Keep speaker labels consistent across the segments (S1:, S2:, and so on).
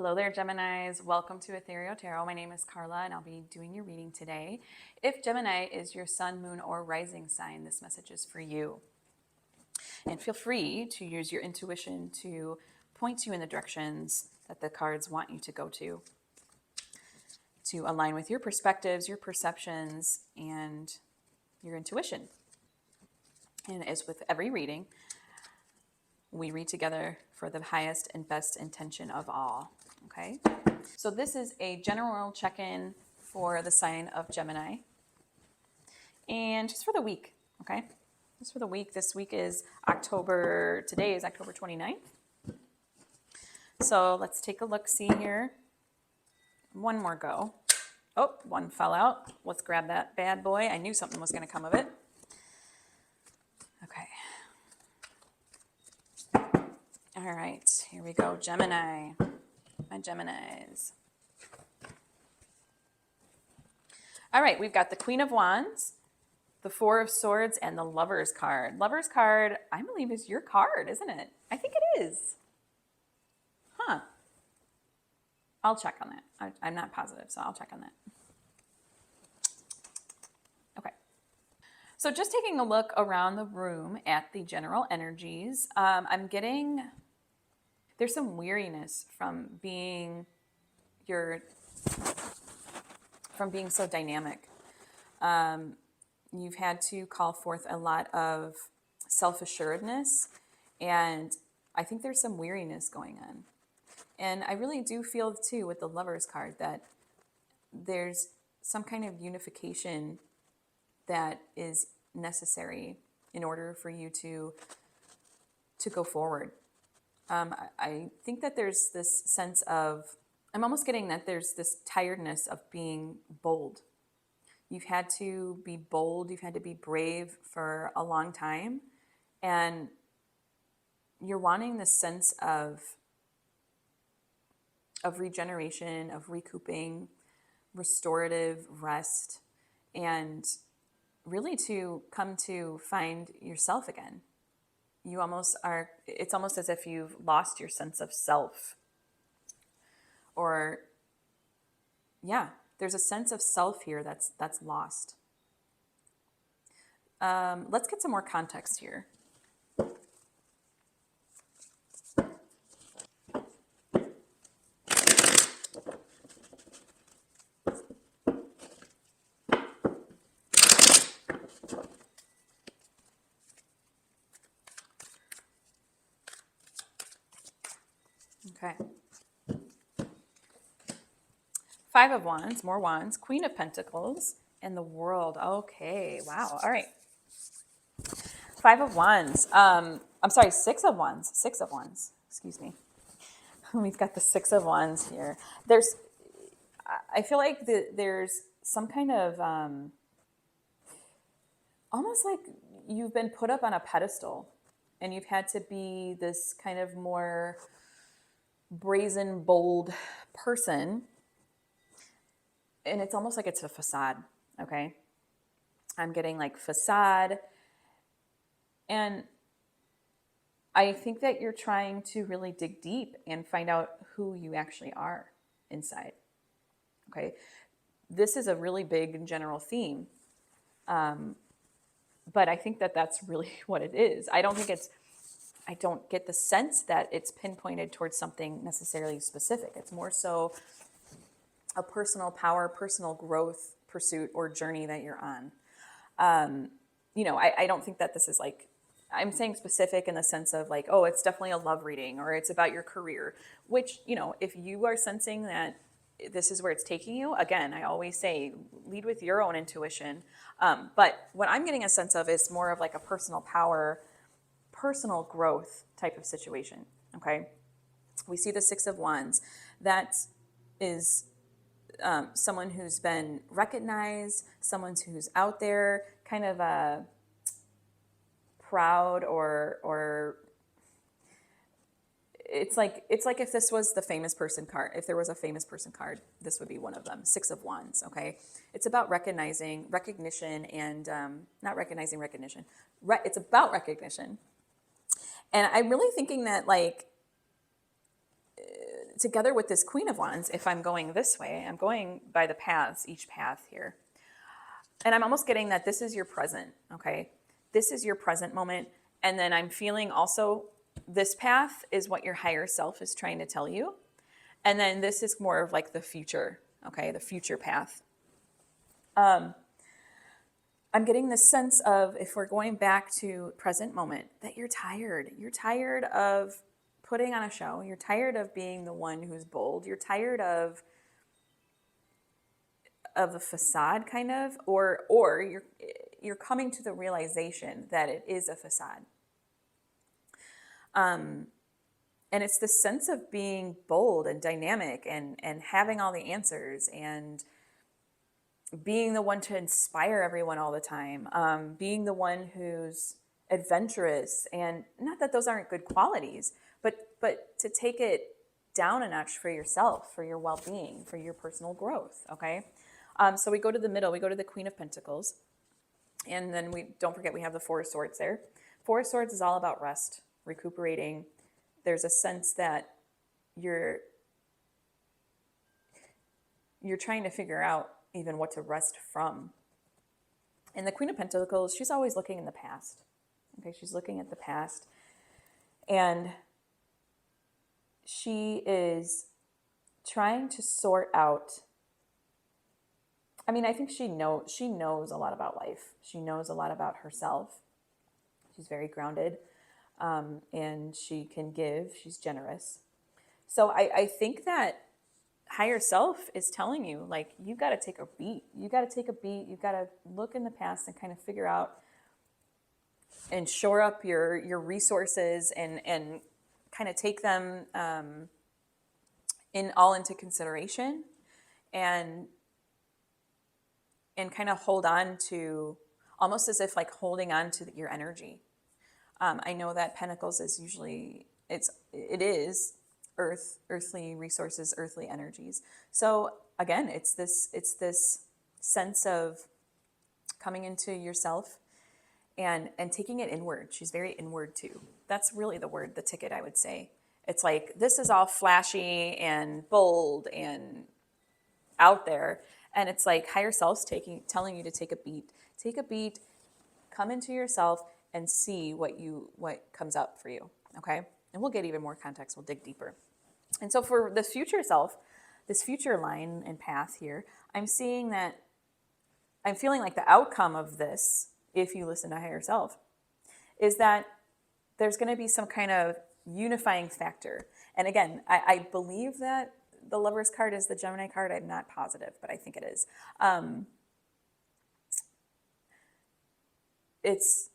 S1: Hello there, Geminis. Welcome to Ethereal Tarot. My name is Carla, and I'll be doing your reading today. If Gemini is your sun, moon, or rising sign, this message is for you. And feel free to use your intuition to point you in the directions that the cards want you to go to align with your perspectives, your perceptions, and your intuition. And as with every reading, we read together for the highest and best intention of all. Okay, so this is a general check-in for the sign of Gemini. And just for the week, okay? Just for the week. This week is today is October 29th. So let's take a look-see here. One more go. Oh, one fell out. Let's grab that bad boy. I knew something was going to come of it. Okay. All right, here we go, Gemini. My Geminis. All right, we've got the Queen of Wands, the Four of Swords, and the Lover's card. Lover's card, I believe, is your card, isn't it? I think it is. Huh. I'll check on that. I'm not positive, so I'll check on that. Okay. So just taking a look around the room at the general energies, I'm getting... there's some weariness from being so dynamic. You've had to call forth a lot of self-assuredness, and I think there's some weariness going on. And I really do feel too with the Lover's card that there's some kind of unification that is necessary in order for you to go forward. I think that there's this sense of, I'm almost getting that there's this tiredness of being bold. You've had to be bold, you've had to be brave for a long time, and you're wanting this sense of regeneration, of recouping, restorative rest, and really to come to find yourself again. It's almost as if you've lost your sense of self. Or, yeah, there's a sense of self here that's lost. Let's get some more context here. Okay. Five of Wands, more Wands, Queen of Pentacles, and the World. Okay, wow. All right. Five of Wands. Six of Wands. Six of Wands. Excuse me. We've got the Six of Wands here. I feel like there's some kind of, almost like you've been put up on a pedestal and you've had to be this kind of more brazen, bold person. And it's almost like it's a facade, okay? I'm getting like facade. And I think that you're trying to really dig deep and find out who you actually are inside, okay? This is a really big general theme. But I think that that's really what it is. I don't get the sense that it's pinpointed towards something necessarily specific. It's more so a personal power, personal growth pursuit or journey that you're on. I don't think that this is like, I'm saying specific in the sense of like, oh, it's definitely a love reading or it's about your career, which, if you are sensing that this is where it's taking you, again, I always say lead with your own intuition. But what I'm getting a sense of is more of like a personal power, personal growth type of situation. Okay. We see the Six of Wands. That is someone who's been recognized, someone who's out there, kind of a proud or it's like if this was the famous person card, if there was a famous person card, this would be one of them. Six of Wands. Okay. It's about recognition and not recognizing recognition. It's about recognition. And I'm really thinking that like together with this Queen of Wands, if I'm going this way, I'm going by the paths, each path here. And I'm almost getting that this is your present, okay? This is your present moment. And then I'm feeling also this path is what your higher self is trying to tell you. And then this is more of like the future, okay? The future path. I'm getting this sense of, if we're going back to present moment, that you're tired. You're tired of putting on a show. You're tired of being the one who's bold. You're tired of a facade, kind of, or you're coming to the realization that it is a facade. And it's the sense of being bold and dynamic and having all the answers and being the one to inspire everyone all the time, being the one who's adventurous, and not that those aren't good qualities, but to take it down a notch for yourself, for your well-being, for your personal growth, okay? So we go to the middle, we go to the Queen of Pentacles, and then we don't forget we have the Four of Swords there. Four of Swords is all about rest, recuperating. There's a sense that you're trying to figure out even what to rest from. And the Queen of Pentacles, she's always looking in the past. Okay, she's looking at the past. And she is trying to sort out, I mean, I think she knows a lot about life. She knows a lot about herself. She's very grounded, and she can give. She's generous. So I think that higher self is telling you, like, you got to take a beat. You got to take a beat. You got to look in the past and kind of figure out and shore up your resources and kind of take them into consideration and kind of hold on to, almost as if like holding on to your energy. I know that Pentacles is usually, it is earthly resources, earthly energies. So again, it's this sense of coming into yourself and taking it inward. She's very inward too. That's really the ticket, I would say. It's like, this is all flashy and bold and out there. And it's like higher self's telling you to take a beat, come into yourself and see what comes up for you. Okay. And we'll get even more context. We'll dig deeper. And so for this future self, this future line and path here, I'm feeling like the outcome of this, if you listen to higher self, is that there's going to be some kind of unifying factor. And again, I believe that the Lover's card is the Gemini card. I'm not positive, but I think it is. It's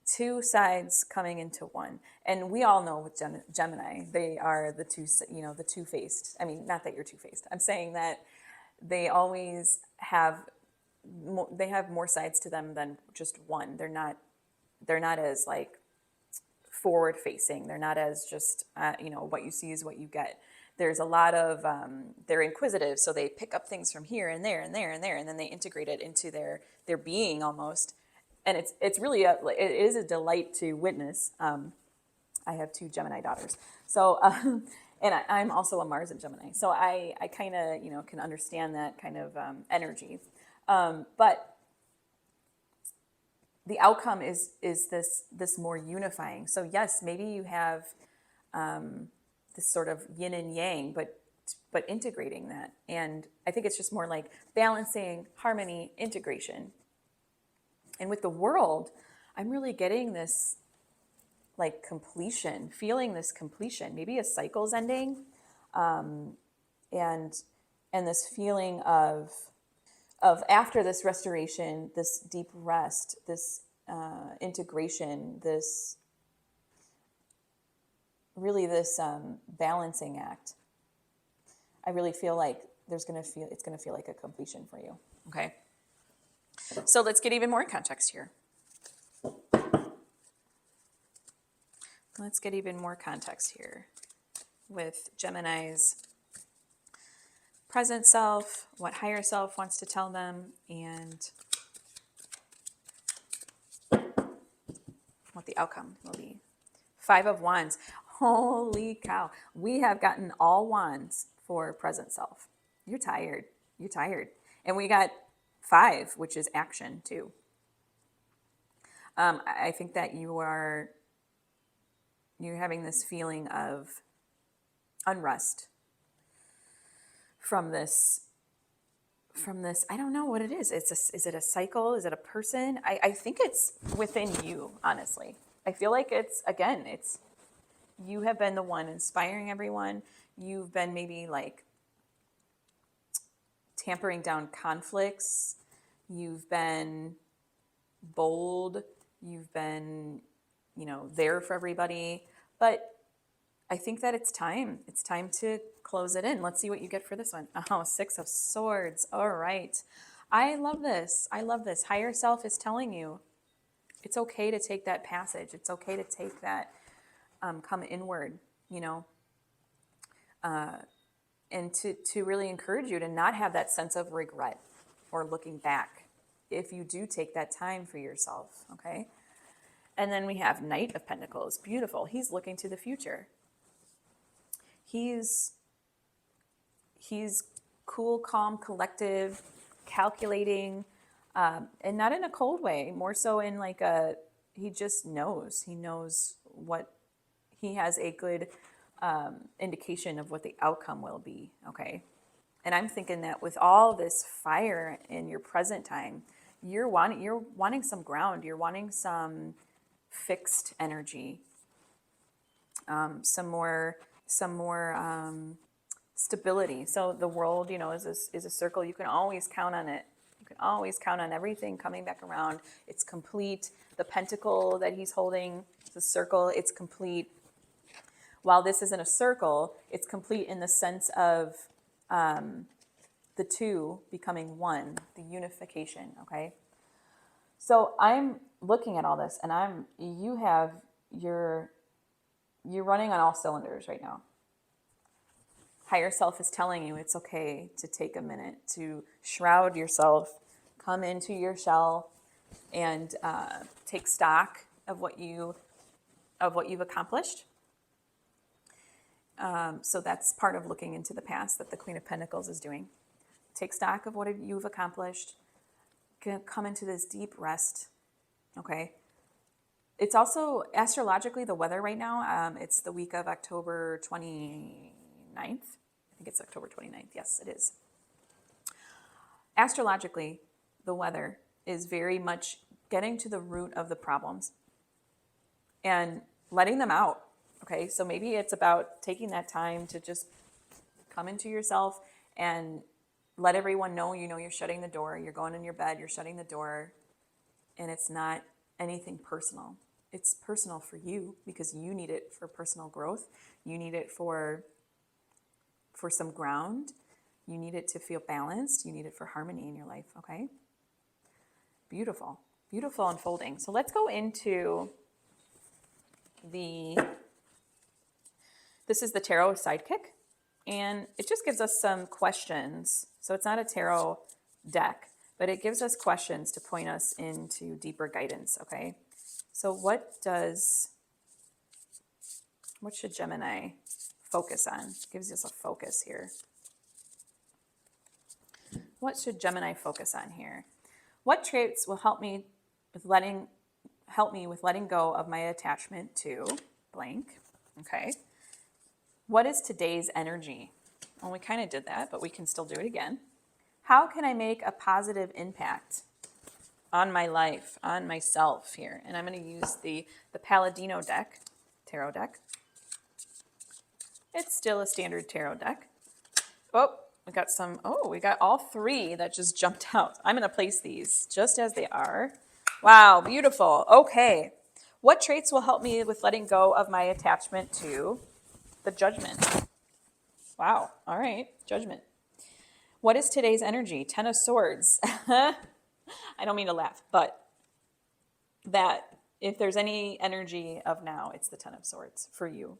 S1: two sides coming into one. And we all know with Gemini, they are the two-faced. I mean, not that you're two-faced. I'm saying that they always have more sides to them than just one. They're not as like forward facing. They're not as just, what you see is what you get. There's a lot of, they're inquisitive. So they pick up things from here and there and there and there, and then they integrate it into their being almost. And it's really, it is a delight to witness. I have two Gemini daughters. So, and I'm also a Mars and Gemini. So I kind of, can understand that kind of energy. But the outcome is this more unifying. So yes, maybe you have this sort of yin and yang, but integrating that. And I think it's just more like balancing, harmony, integration. And with the World, I'm really getting this like completion, feeling this completion, maybe a cycle's ending, and this feeling of after this restoration, this deep rest, this integration, this balancing act. I really feel like it's going to feel like a completion for you. Okay. So let's get even more context here. Let's get even more context here with Gemini's present self, what higher self wants to tell them, and what the outcome will be. 5 of Wands. Holy cow. We have gotten all wands for present self. You're tired. You're tired. And we got 5, which is action too. I think that you're having this feeling of unrest from this I don't know what it is. Is it a cycle? Is it a person? I think it's within you, honestly. I feel like it's you have been the one inspiring everyone. You've been maybe like tampering down conflicts. You've been bold. You've been, there for everybody. But I think that it's time. It's time to close it in. Let's see what you get for this one. Oh, 6 of Swords. All right. I love this. I love this. Higher self is telling you it's okay to take that passage. It's okay to take that, come inward, and to really encourage you to not have that sense of regret or looking back if you do take that time for yourself, okay? And then we have Knight of Pentacles. Beautiful. He's looking to the future. He's cool, calm, collective, calculating, and not in a cold way, more so in like he just knows. He knows he has a good indication of what the outcome will be, okay? And I'm thinking that with all this fire in your present time, you're wanting some ground. You're wanting some fixed energy, some more stability. So the world, is a circle. You can always count on it. You can always count on everything coming back around. It's complete. The pentacle that he's holding, the circle, it's complete. While this isn't a circle, it's complete in the sense of the two becoming one, the unification, okay? So I'm looking at all this, and you're running on all cylinders right now. Higher self is telling you it's okay to take a minute to shroud yourself, come into your shell, and take stock of what you've accomplished. So that's part of looking into the past that the Queen of Pentacles is doing. Take stock of what you've accomplished. Come into this deep rest. Okay. It's also astrologically the weather right now. It's the week of October 29th. I think it's October 29th. Yes, it is. Astrologically, the weather is very much getting to the root of the problems and letting them out. Okay, so maybe it's about taking that time to just come into yourself and let everyone know, you're shutting the door, you're going in your bed, you're shutting the door, and it's not anything personal. It's personal for you because you need it for personal growth. You need it for some ground. You need it to feel balanced. You need it for harmony in your life, okay? Beautiful, beautiful unfolding. So let's go into this is the Tarot Sidekick, and it just gives us some questions. So it's not a tarot deck, but it gives us questions to point us into deeper guidance, okay? So what should Gemini focus on? It gives us a focus here. What should Gemini focus on here? What traits will help me with letting go of my attachment to blank? Okay. What is today's energy? Well, we kind of did that, but we can still do it again. How can I make a positive impact on my life, on myself here? And I'm going to use the Palladino deck, tarot deck. It's still a standard tarot deck. We got all 3 that just jumped out. I'm going to place these just as they are. Wow, beautiful. Okay. What traits will help me with letting go of my attachment to the Judgment? Wow. All right. Judgment. What is today's energy? 10 of Swords. I don't mean to laugh, but that if there's any energy of now, it's the 10 of Swords for you,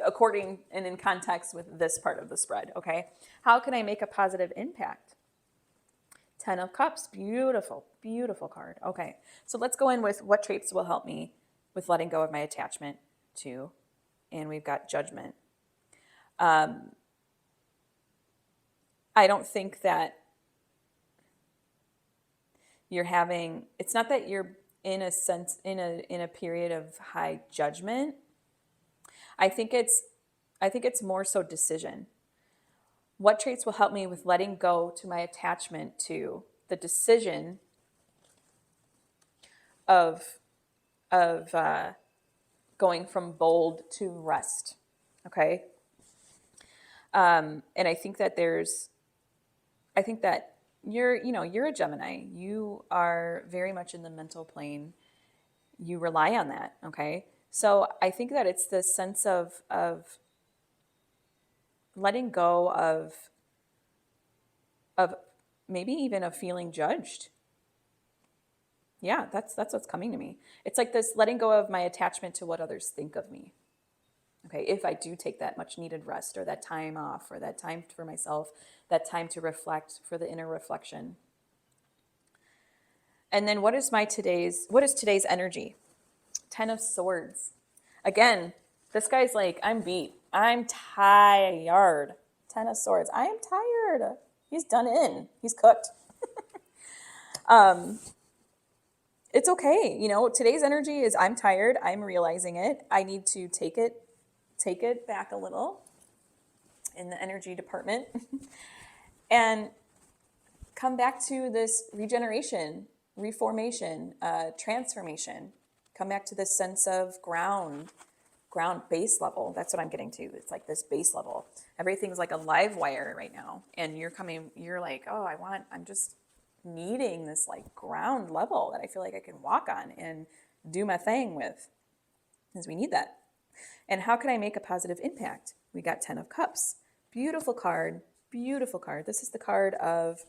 S1: according and in context with this part of the spread, okay? How can I make a positive impact? 10 of Cups. Beautiful, beautiful card. Okay, so let's go in with what traits will help me with letting go of my attachment to and we've got Judgment. I don't think that you're having, it's not that you're in a sense in a period of high judgment. I think it's more so decision. What traits will help me with letting go to my attachment to the decision of going from bold to rest? Okay. And I think that you're a Gemini. You are very much in the mental plane. You rely on that. Okay. So I think that it's this sense of letting go of maybe even of feeling judged. Yeah, that's what's coming to me. It's like this letting go of my attachment to what others think of me. Okay, if I do take that much needed rest or that time off or that time for myself, that time to reflect, for the inner reflection. And then what is today's energy? 10 of Swords. Again, this guy's like, I'm beat. I'm tired. 10 of Swords. I am tired. He's done in. He's cooked. It's okay. Today's energy is I'm tired. I'm realizing it. I need to take it back a little in the energy department and come back to this regeneration, reformation, transformation. Come back to this sense of ground base level. That's what I'm getting to. It's like this base level. Everything's like a live wire right now. And you're like, oh, I'm just needing this like ground level that I feel like I can walk on and do my thing with, because we need that. And how can I make a positive impact? We got 10 of Cups. Beautiful card. Beautiful card. This is the card of,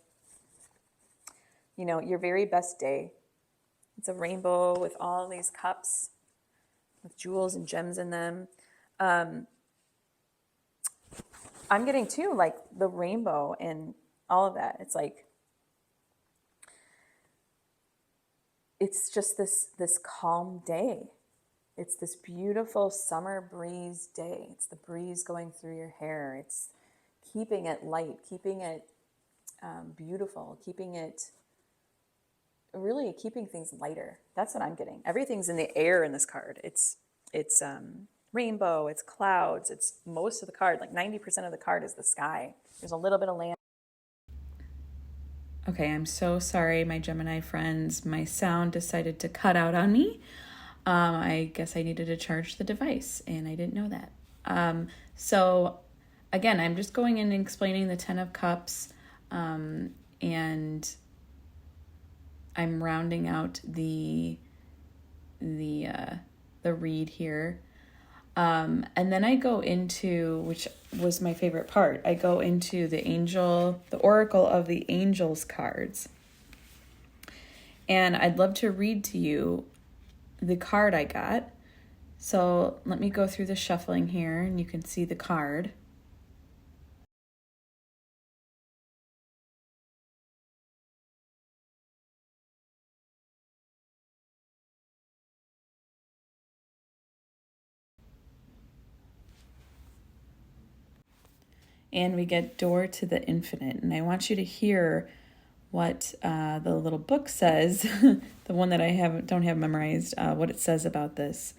S1: your very best day. It's a rainbow with all these cups with jewels and gems in them. I'm getting too like the rainbow and all of that. It's like, it's just this calm day. It's this beautiful summer breeze day. It's the breeze going through your hair. It's keeping it light, keeping it beautiful, keeping things lighter. That's what I'm getting. Everything's in the air in this card. It's rainbow, it's clouds, it's most of the card, like 90% of the card is the sky. There's a little bit of land. Okay, I'm so sorry, my Gemini friends. My sound decided to cut out on me. I guess I needed to charge the device, and I didn't know that. So, again, I'm just going in and explaining the 10 of Cups, and I'm rounding out the read here. And then I go into, which was my favorite part, I go into the Oracle of the Angels cards. And I'd love to read to you the card I got. So let me go through the shuffling here and you can see the card. And we get Door to the Infinite. And I want you to hear what the little book says, the one that I don't have memorized, what it says about this.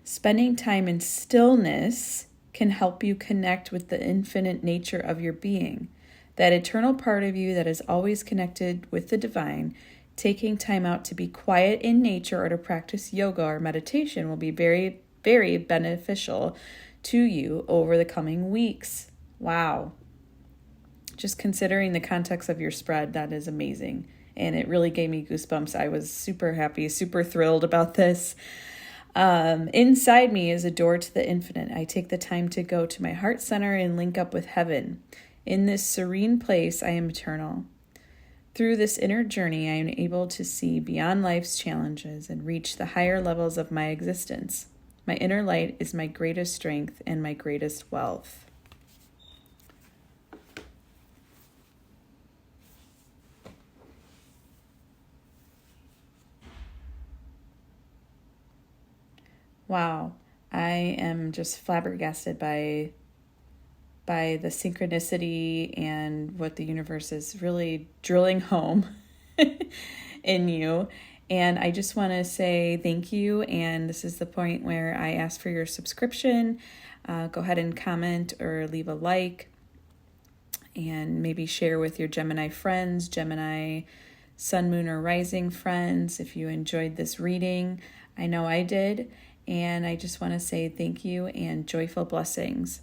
S1: Spending time in stillness can help you connect with the infinite nature of your being, that eternal part of you that is always connected with the divine. Taking time out to be quiet in nature or to practice yoga or meditation will be very, very beneficial to you over the coming weeks. Wow. Just considering the context of your spread, that is amazing. And it really gave me goosebumps. I was super happy, super thrilled about this. Inside me is a door to the infinite. I take the time to go to my heart center and link up with heaven. In this serene place, I am eternal. Through this inner journey, I am able to see beyond life's challenges and reach the higher levels of my existence. My inner light is my greatest strength and my greatest wealth. Wow. I am just flabbergasted by the synchronicity and what the universe is really drilling home in you. And I just want to say thank you. And this is the point where I ask for your subscription. Go ahead and comment or leave a like, and maybe share with your Gemini friends, Gemini sun, moon, or rising friends if you enjoyed this reading. I know I did. And I just want to say thank you and joyful blessings.